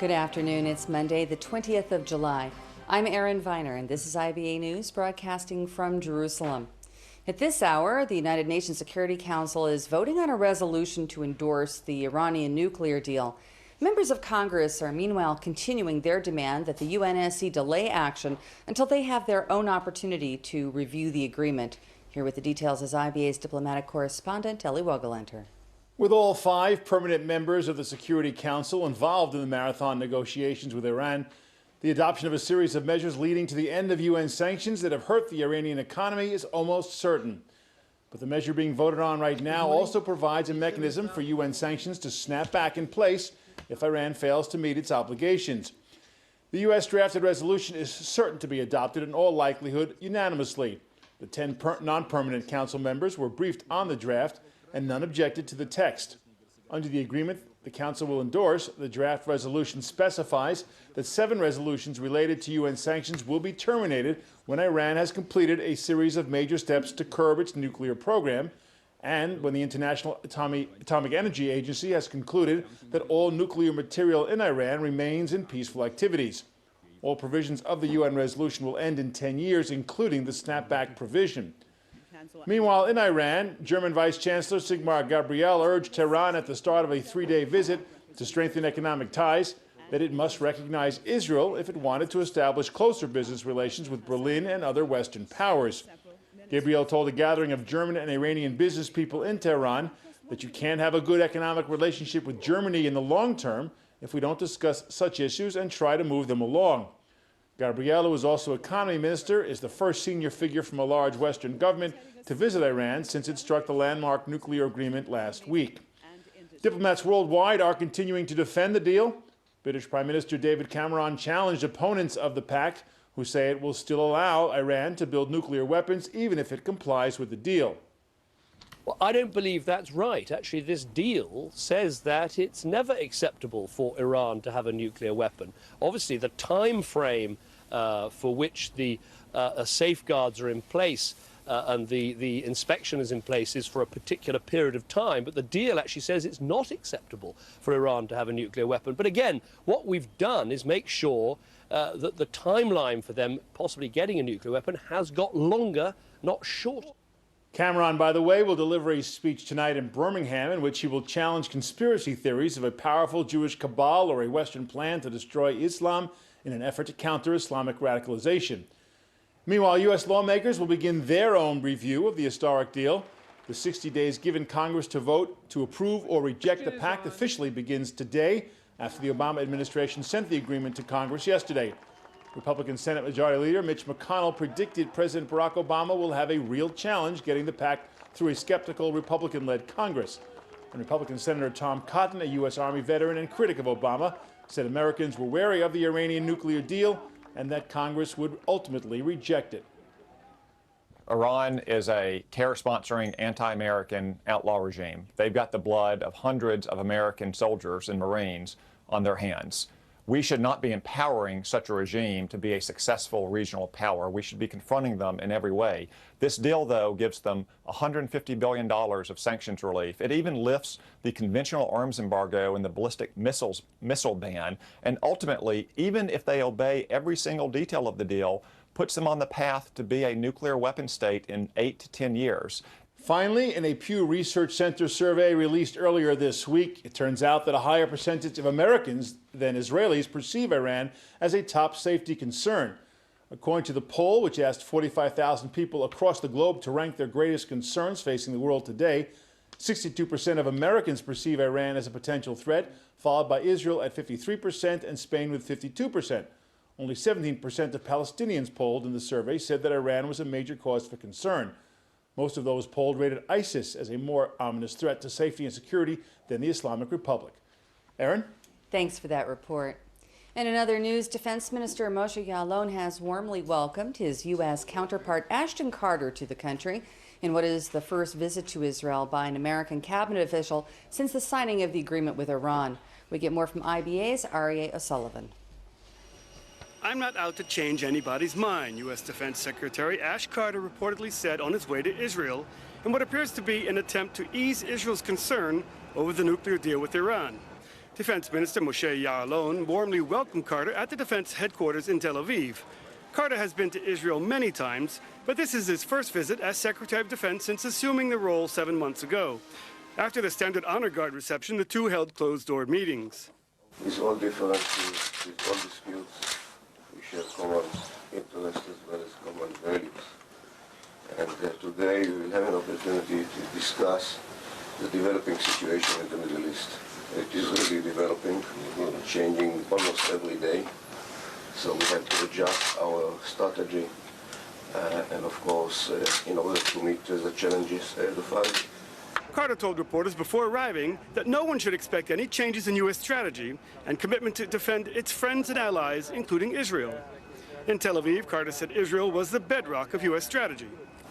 Good afternoon. It's Monday, the 20th of July. I'm Erin Viner, and this is IBA News, broadcasting from Jerusalem. At this hour, the United Nations Security Council is voting on a resolution to endorse the Iranian nuclear deal. Members of Congress are meanwhile continuing their demand that the UNSC delay action until they have their own opportunity to review the agreement. Here with the details is IBA's diplomatic correspondent, Ellie Wogelenter. With all 5 permanent members of the Security Council involved in the marathon negotiations with Iran, the adoption of a series of measures leading to the end of UN sanctions that have hurt the Iranian economy is almost certain. But the measure being voted on right now also provides a mechanism for UN sanctions to snap back in place if Iran fails to meet its obligations. The U.S. drafted resolution is certain to be adopted in all likelihood unanimously. The 10 non-permanent council members were briefed on the draft, and none objected to the text. Under the agreement the Council will endorse, the draft resolution specifies that 7 resolutions related to UN sanctions will be terminated when Iran has completed a series of major steps to curb its nuclear program, and when the International Atomic Energy Agency has concluded that all nuclear material in Iran remains in peaceful activities. All provisions of the UN resolution will end in 10 years, including the snapback provision. Meanwhile, in Iran, German Vice Chancellor Sigmar Gabriel urged Tehran at the start of a 3-day visit to strengthen economic ties that it must recognize Israel if it wanted to establish closer business relations with Berlin and other Western powers. Gabriel told a gathering of German and Iranian business people in Tehran that you can't have a good economic relationship with Germany in the long term if we don't discuss such issues and try to move them along. Gabriel, who is also economy minister, is the first senior figure from a large Western government to visit Iran since it struck the landmark nuclear agreement last week. Diplomats worldwide are continuing to defend the deal. British Prime Minister David Cameron challenged opponents of the pact, who say it will still allow Iran to build nuclear weapons even if it complies with the deal. Well, I don't believe that's right. Actually, this deal says that it's never acceptable for Iran to have a nuclear weapon. Obviously, the time frame for which the safeguards are in place and the inspection is in place is for a particular period of time, but the deal actually says it's not acceptable for Iran to have a nuclear weapon. But again, what we've done is make sure that the timeline for them possibly getting a nuclear weapon has got longer, not shorter. Cameron, by the way, will deliver a speech tonight in Birmingham in which he will challenge conspiracy theories of a powerful Jewish cabal or a Western plan to destroy Islam in an effort to counter Islamic radicalization. Meanwhile, U.S. lawmakers will begin their own review of the historic deal. The 60 days given Congress to vote to approve or reject the pact officially begins today after the Obama administration sent the agreement to Congress yesterday. Republican Senate Majority Leader Mitch McConnell predicted President Barack Obama will have a real challenge getting the pact through a skeptical Republican-led Congress. And Republican Senator Tom Cotton, a U.S. Army veteran and critic of Obama, said Americans were wary of the Iranian nuclear deal and that Congress would ultimately reject it. Iran is a terror-sponsoring, anti-American outlaw regime. They've got the blood of hundreds of American soldiers and Marines on their hands. We should not be empowering such a regime to be a successful regional power. We should be confronting them in every way. This deal, though, gives them $150 billion of sanctions relief. It even lifts the conventional arms embargo and the ballistic missile ban. And ultimately, even if they obey every single detail of the deal, puts them on the path to be a nuclear weapon state in 8 to 10 years. Finally, in a Pew Research Center survey released earlier this week, it turns out that a higher percentage of Americans than Israelis perceive Iran as a top safety concern. According to the poll, which asked 45,000 people across the globe to rank their greatest concerns facing the world today, 62% of Americans perceive Iran as a potential threat, followed by Israel at 53% and Spain with 52%. Only 17% of Palestinians polled in the survey said that Iran was a major cause for concern. Most of those polled rated ISIS as a more ominous threat to safety and security than the Islamic Republic. Erin? Thanks for that report. And in other news, Defense Minister Moshe Ya'alon has warmly welcomed his U.S. counterpart Ashton Carter to the country in what is the first visit to Israel by an American cabinet official since the signing of the agreement with Iran. We get more from IBA's Aryeh O'Sullivan. I'm not out to change anybody's mind, U.S. Defense Secretary Ash Carter reportedly said on his way to Israel in what appears to be an attempt to ease Israel's concern over the nuclear deal with Iran. Defense Minister Moshe Ya'alon warmly welcomed Carter at the defense headquarters in Tel Aviv. Carter has been to Israel many times, but this is his first visit as Secretary of Defense since assuming the role 7 months ago. After the standard honor guard reception, the two held closed-door meetings. With all differences, with all disputes, we share common interests as well as common values. And today we will have an opportunity to discuss the developing situation in the Middle East. It is really developing, changing almost every day. So we have to adjust our strategy and of course, in order to meet the challenges ahead of us. Carter told reporters before arriving that no one should expect any changes in U.S. strategy and commitment to defend its friends and allies, including Israel. In Tel Aviv, Carter said Israel was the bedrock of U.S. strategy.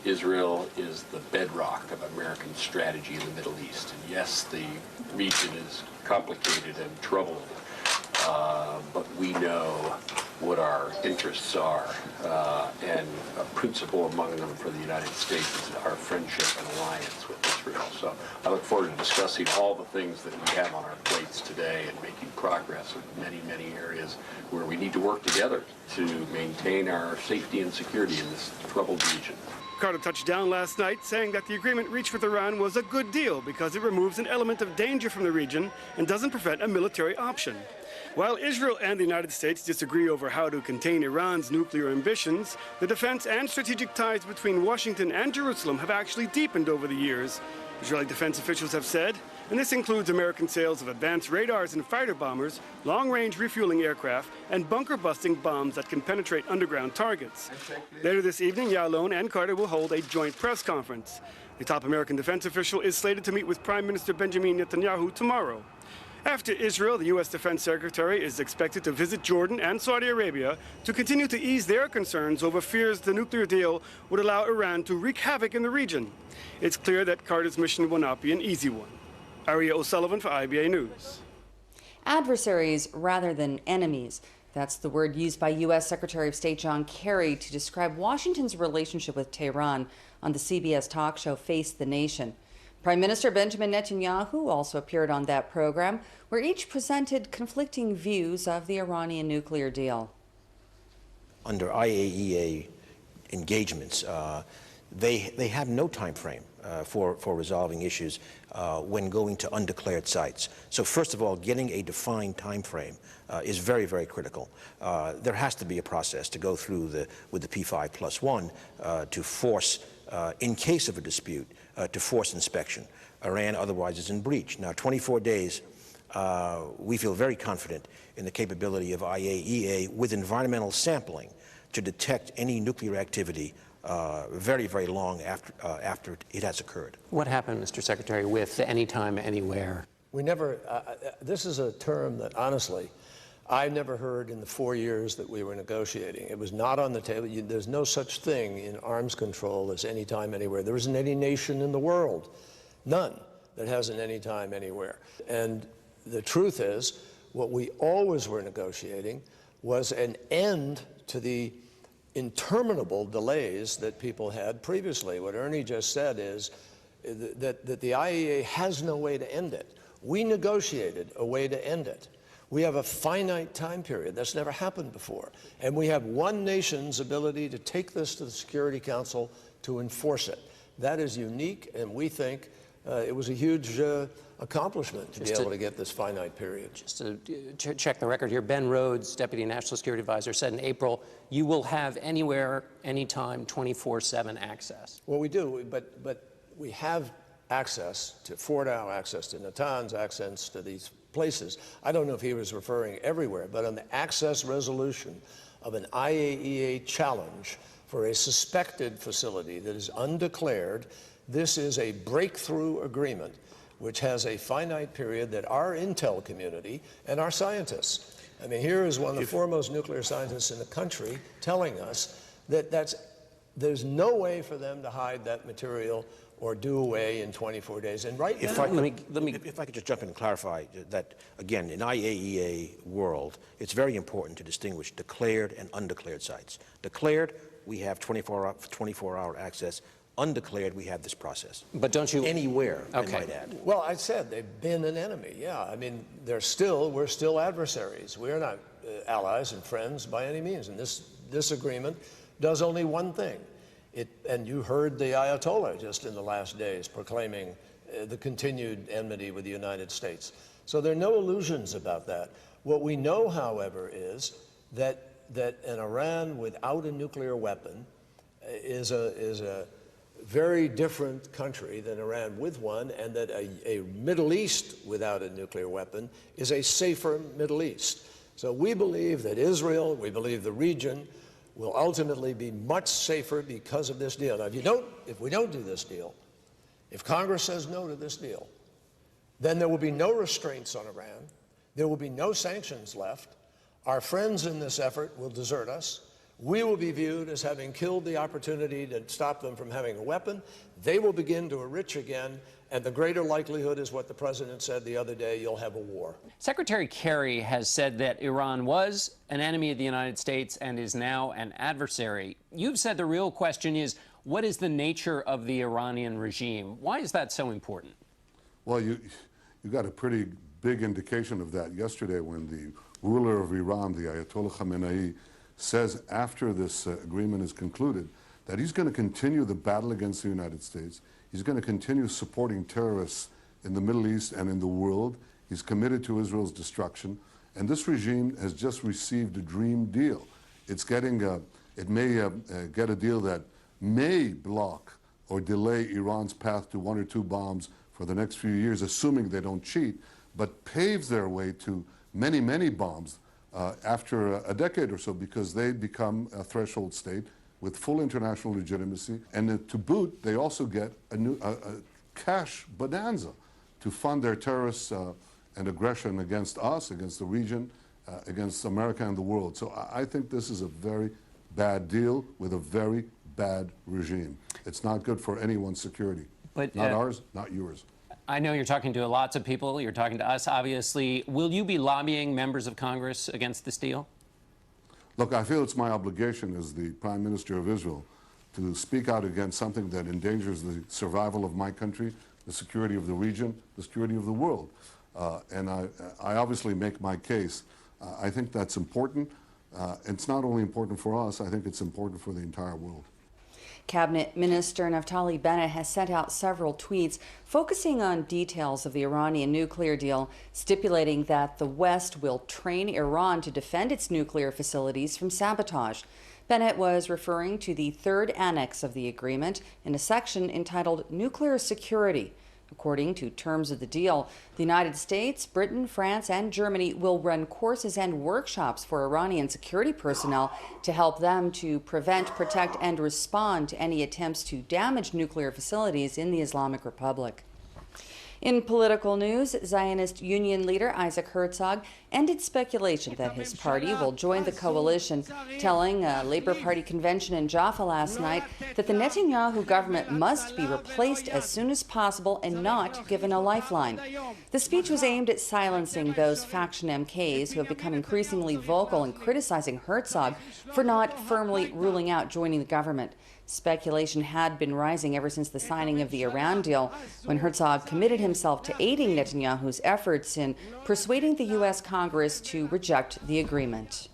Israel is the bedrock of American strategy in the Middle East. And yes, the region is complicated and troubled, but we know what our interests are, and a principle among them for the United States is our friendship and alliance with Israel. So I look forward to discussing all the things that we have on our plates today and making progress in many, many areas where we need to work together to maintain our safety and security in this troubled region. Carter touched down last night, saying that the agreement reached with Iran was a good deal because it removes an element of danger from the region and doesn't prevent a military option. While Israel and the United States disagree over how to contain Iran's nuclear ambitions, the defense and strategic ties between Washington and Jerusalem have actually deepened over the years, Israeli defense officials have said, and this includes American sales of advanced radars and fighter bombers, long-range refueling aircraft, and bunker-busting bombs that can penetrate underground targets. Later this evening, Ya'alon and Carter will hold a joint press conference. The top American defense official is slated to meet with Prime Minister Benjamin Netanyahu tomorrow. After Israel, the U.S. Defense Secretary is expected to visit Jordan and Saudi Arabia to continue to ease their concerns over fears the nuclear deal would allow Iran to wreak havoc in the region. It's clear that Carter's mission will not be an easy one. Aria O'Sullivan for IBA News. Adversaries rather than enemies. That's the word used by U.S. Secretary of State John Kerry to describe Washington's relationship with Tehran on the CBS talk show Face the Nation. Prime Minister Benjamin Netanyahu also appeared on that program, where each presented conflicting views of the Iranian nuclear deal. Under IAEA engagements, they have no time frame for resolving issues when going to undeclared sites. So first of all, getting a defined time frame is very, very critical. There has to be a process to go through with the P5+1 to force, in case of a dispute, to force inspection. Iran otherwise is in breach. Now, 24 days, we feel very confident in the capability of IAEA with environmental sampling to detect any nuclear activity very, very long after it has occurred. What happened, Mr. Secretary, with anytime, anywhere? We never, this is a term that, honestly, I never heard in the 4 years that we were negotiating. It was not on the table. There's no such thing in arms control as anytime, anywhere. There isn't any nation in the world, none, that has an anytime, anywhere. And the truth is, what we always were negotiating was an end to the interminable delays that people had previously. What Ernie just said is that the IAEA has no way to end it. We negotiated a way to end it. We have a finite time period. That's never happened before. And we have one nation's ability to take this to the Security Council to enforce it. That is unique, and we think it was a huge accomplishment to be able to get this finite period. Just to check the record here, Ben Rhodes, Deputy National Security Advisor, said in April, you will have anywhere, anytime, 24/7 access. Well, we do, but we have access to Fordow, access to Natanz, access to these places. I don't know if he was referring everywhere, but on the access resolution of an IAEA challenge for a suspected facility that is undeclared, this is a breakthrough agreement which has a finite period that our intel community and our scientists, I mean, here is one of the foremost nuclear scientists in the country telling us that there's no way for them to hide that material or do away in 24 days. And right now, if I could just jump in and clarify that, again, in IAEA world, it's very important to distinguish declared and undeclared sites. Declared, we have 24-hour access. undeclared, we have this process. But don't you... Anywhere, Okay. I might add. Well, I said they've been an enemy, yeah. I mean, we're still adversaries. We're not allies and friends by any means. And this agreement does only one thing. And you heard the Ayatollah just in the last days proclaiming the continued enmity with the United States. So there are no illusions about that. What we know, however, is that an Iran without a nuclear weapon is a very different country than Iran with one, and that a Middle East without a nuclear weapon is a safer Middle East. So we believe that Israel, we believe the region, will ultimately be much safer because of this deal. Now, if we don't do this deal, if Congress says no to this deal, then there will be no restraints on Iran. There will be no sanctions left. Our friends in this effort will desert us. We will be viewed as having killed the opportunity to stop them from having a weapon. They will begin to enrich again, and the greater likelihood is what the president said the other day: you'll have a war. Secretary Kerry has said that Iran was an enemy of the United States and is now an adversary. You've said the real question is, what is the nature of the Iranian regime? Why is that so important? Well, you got a pretty big indication of that yesterday when the ruler of Iran, the Ayatollah Khamenei, says after this agreement is concluded that he's going to continue the battle against the United States. He's going to continue supporting terrorists in the Middle East and in the world. He's committed to Israel's destruction. And this regime has just received a dream deal. It's getting it may get a deal that may block or delay Iran's path to 1 or 2 bombs for the next few years, assuming they don't cheat, but paves their way to many, many bombs after a decade or so, because they become a threshold state with full international legitimacy. And to boot, they also get a cash bonanza to fund their terrorists and aggression against us, against the region, against America and the world. So I think this is a very bad deal with a very bad regime. It's not good for anyone's security. But, not ours, not yours. I know you're talking to lots of people. You're talking to us, obviously. Will you be lobbying members of Congress against this deal? Look, I feel it's my obligation as the Prime Minister of Israel to speak out against something that endangers the survival of my country, the security of the region, the security of the world. And I obviously make my case. I think that's important. It's not only important for us, I think it's important for the entire world. Cabinet Minister Naftali Bennett has sent out several tweets focusing on details of the Iranian nuclear deal, stipulating that the West will train Iran to defend its nuclear facilities from sabotage. Bennett was referring to the third annex of the agreement in a section entitled Nuclear Security. According to terms of the deal, the United States, Britain, France, and Germany will run courses and workshops for Iranian security personnel to help them to prevent, protect, and respond to any attempts to damage nuclear facilities in the Islamic Republic. In political news, Zionist Union leader Isaac Herzog ended speculation that his party will join the coalition, telling a Labour Party convention in Jaffa last night that the Netanyahu government must be replaced as soon as possible and not given a lifeline. The speech was aimed at silencing those faction MKs who have become increasingly vocal in criticizing Herzog for not firmly ruling out joining the government. Speculation had been rising ever since the signing of the Iran deal, when Herzog committed himself to aiding Netanyahu's efforts in persuading the U.S. Congress to reject the agreement.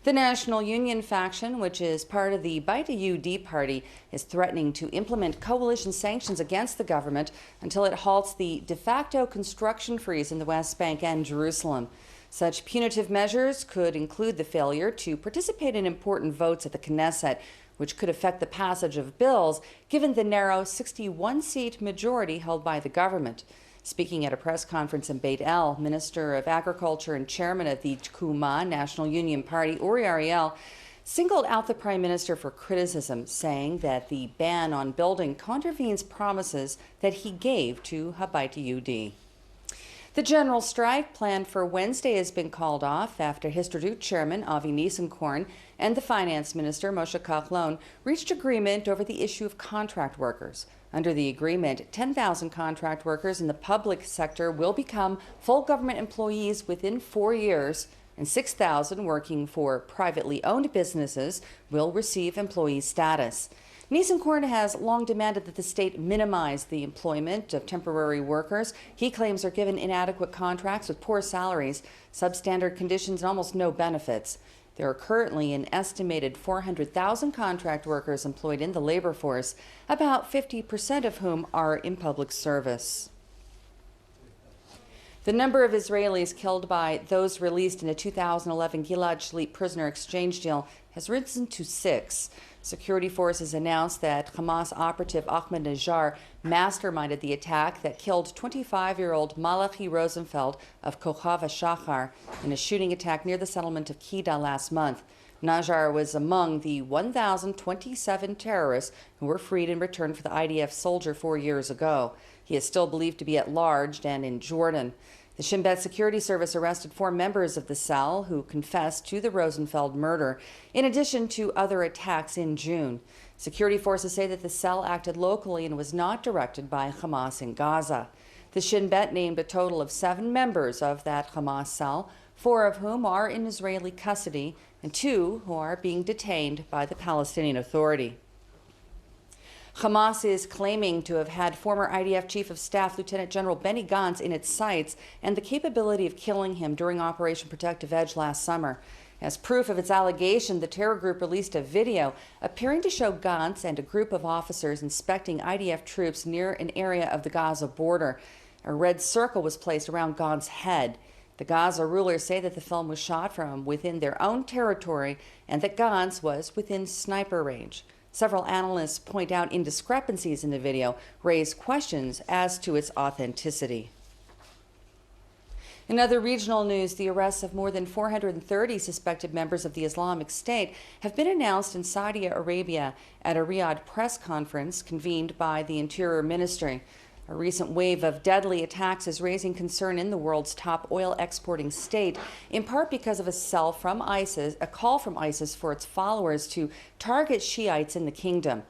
The National Union faction, which is part of the IBA party, is threatening to implement coalition sanctions against the government until it halts the de facto construction freeze in the West Bank and Jerusalem. Such punitive measures could include the failure to participate in important votes at the Knesset, which could affect the passage of bills, given the narrow 61-seat majority held by the government. Speaking at a press conference in Beit El, Minister of Agriculture and Chairman of the Tkuma National Union Party, Uri Ariel, singled out the Prime Minister for criticism, saying that the ban on building contravenes promises that he gave to Habayit Yehudi. The general strike planned for Wednesday has been called off after Histadrut Chairman Avi Nissenkorn and the Finance Minister Moshe Kahlon reached agreement over the issue of contract workers. Under the agreement, 10,000 contract workers in the public sector will become full government employees within 4 years, and 6,000 working for privately owned businesses will receive employee status. Nisenkorn has long demanded that the state minimize the employment of temporary workers. He claims they're given inadequate contracts with poor salaries, substandard conditions, and almost no benefits. There are currently an estimated 400,000 contract workers employed in the labor force, about 50% of whom are in public service. The number of Israelis killed by those released in a 2011 Gilad Shalit prisoner exchange deal has risen to 6. Security forces announced that Hamas operative Ahmed Najjar masterminded the attack that killed 25-year-old Malachi Rosenfeld of Kochav HaShachar in a shooting attack near the settlement of Kida last month. Najjar was among the 1,027 terrorists who were freed in return for the IDF soldier 4 years ago. He is still believed to be at large and in Jordan. The Shin Bet Security Service arrested 4 members of the cell who confessed to the Rosenfeld murder, in addition to other attacks in June. Security forces say that the cell acted locally and was not directed by Hamas in Gaza. The Shin Bet named a total of 7 members of that Hamas cell, 4 of whom are in Israeli custody and 2 who are being detained by the Palestinian Authority. Hamas is claiming to have had former IDF Chief of Staff Lieutenant General Benny Gantz in its sights and the capability of killing him during Operation Protective Edge last summer. As proof of its allegation, the terror group released a video appearing to show Gantz and a group of officers inspecting IDF troops near an area of the Gaza border. A red circle was placed around Gantz's head. The Gaza rulers say that the film was shot from within their own territory and that Gantz was within sniper range. Several analysts point out indiscrepancies in the video, raise questions as to its authenticity. In other regional news, the arrests of more than 430 suspected members of the Islamic State have been announced in Saudi Arabia at a Riyadh press conference convened by the Interior Ministry. A recent wave of deadly attacks is raising concern in the world's top oil exporting state, in part because of a call from ISIS for its followers to target Shiites in the kingdom.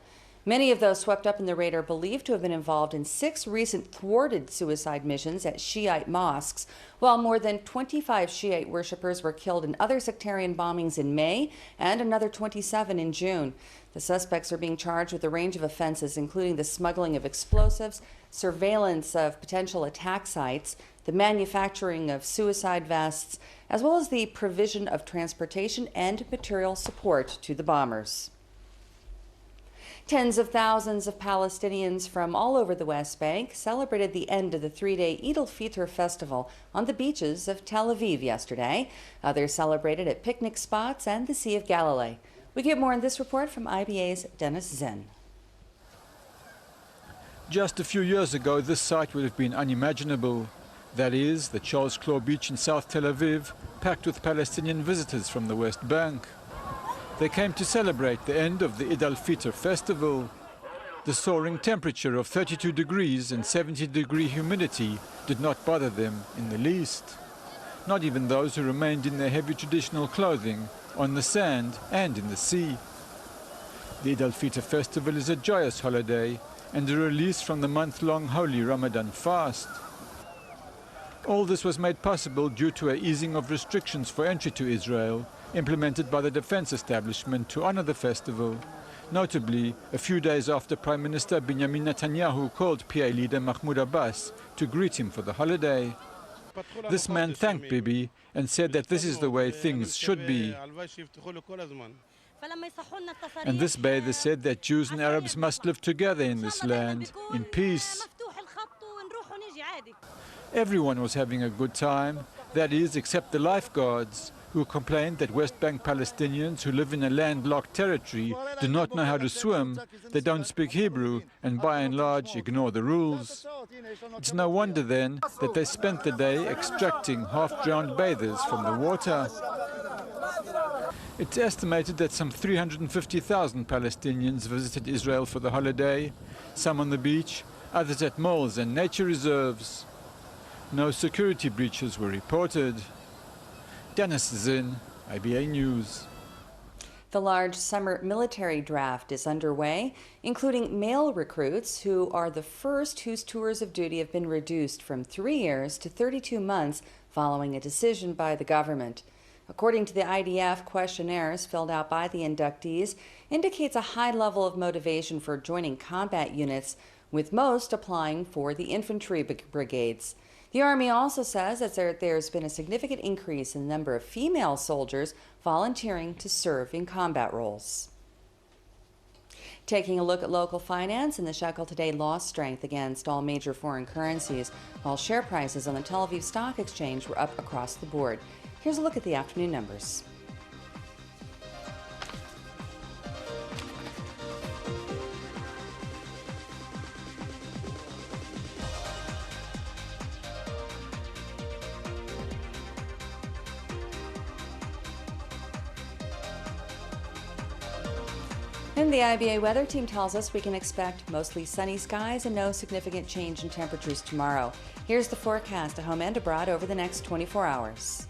Many of those swept up in the raid are believed to have been involved in 6 recent thwarted suicide missions at Shiite mosques, while more than 25 Shiite worshippers were killed in other sectarian bombings in May and another 27 in June. The suspects are being charged with a range of offenses, including the smuggling of explosives, surveillance of potential attack sites, the manufacturing of suicide vests, as well as the provision of transportation and material support to the bombers. Tens of thousands of Palestinians from all over the West Bank celebrated the end of the 3-day Eid al-Fitr festival on the beaches of Tel Aviv yesterday. Others celebrated at picnic spots and the Sea of Galilee. We get more in this report from IBA's Dennis Zen. Just a few years ago, this site would have been unimaginable. That is, the Charles Claw Beach in South Tel Aviv, packed with Palestinian visitors from the West Bank. They came to celebrate the end of the Eid al-Fitr festival. The soaring temperature of 32 degrees and 70-degree humidity did not bother them in the least. Not even those who remained in their heavy traditional clothing, on the sand and in the sea. The Eid al-Fitr festival is a joyous holiday and a release from the month-long holy Ramadan fast. All this was made possible due to an easing of restrictions for entry to Israel, implemented by the defense establishment to honor the festival, notably a few days after Prime Minister Benjamin Netanyahu called PA leader Mahmoud Abbas to greet him for the holiday. This man thanked Bibi and said that this is the way things should be. And this bather said that Jews and Arabs must live together in this land, in peace. Everyone was having a good time, that is, except the lifeguards, who complained that West Bank Palestinians who live in a landlocked territory do not know how to swim, they don't speak Hebrew, and by and large ignore the rules. It's no wonder then that they spent the day extracting half-drowned bathers from the water. It's estimated that some 350,000 Palestinians visited Israel for the holiday, some on the beach, others at malls and nature reserves. No security breaches were reported. Dennis Zinn, IBA News. The large summer military draft is underway, including male recruits who are the first whose tours of duty have been reduced from 3 years to 32 months following a decision by the government. According to the IDF, questionnaires filled out by the inductees indicates a high level of motivation for joining combat units, with most applying for the infantry brigades. The Army also says that there's been a significant increase in the number of female soldiers volunteering to serve in combat roles. Taking a look at local finance, and the shekel today lost strength against all major foreign currencies, while share prices on the Tel Aviv Stock Exchange were up across the board. Here's a look at the afternoon numbers. And the IBA weather team tells us we can expect mostly sunny skies and no significant change in temperatures tomorrow. Here's the forecast at home and abroad over the next 24 hours.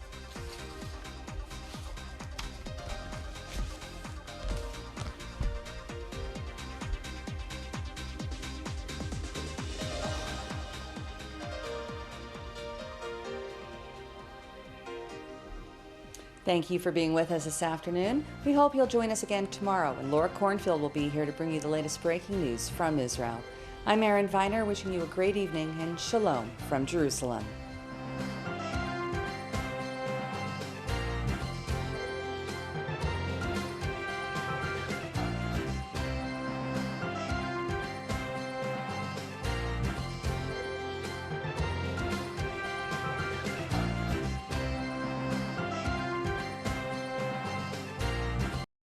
Thank you for being with us this afternoon. We hope you'll join us again tomorrow, and Laura Cornfield will be here to bring you the latest breaking news from Israel. I'm Erin Viner, wishing you a great evening and shalom from Jerusalem.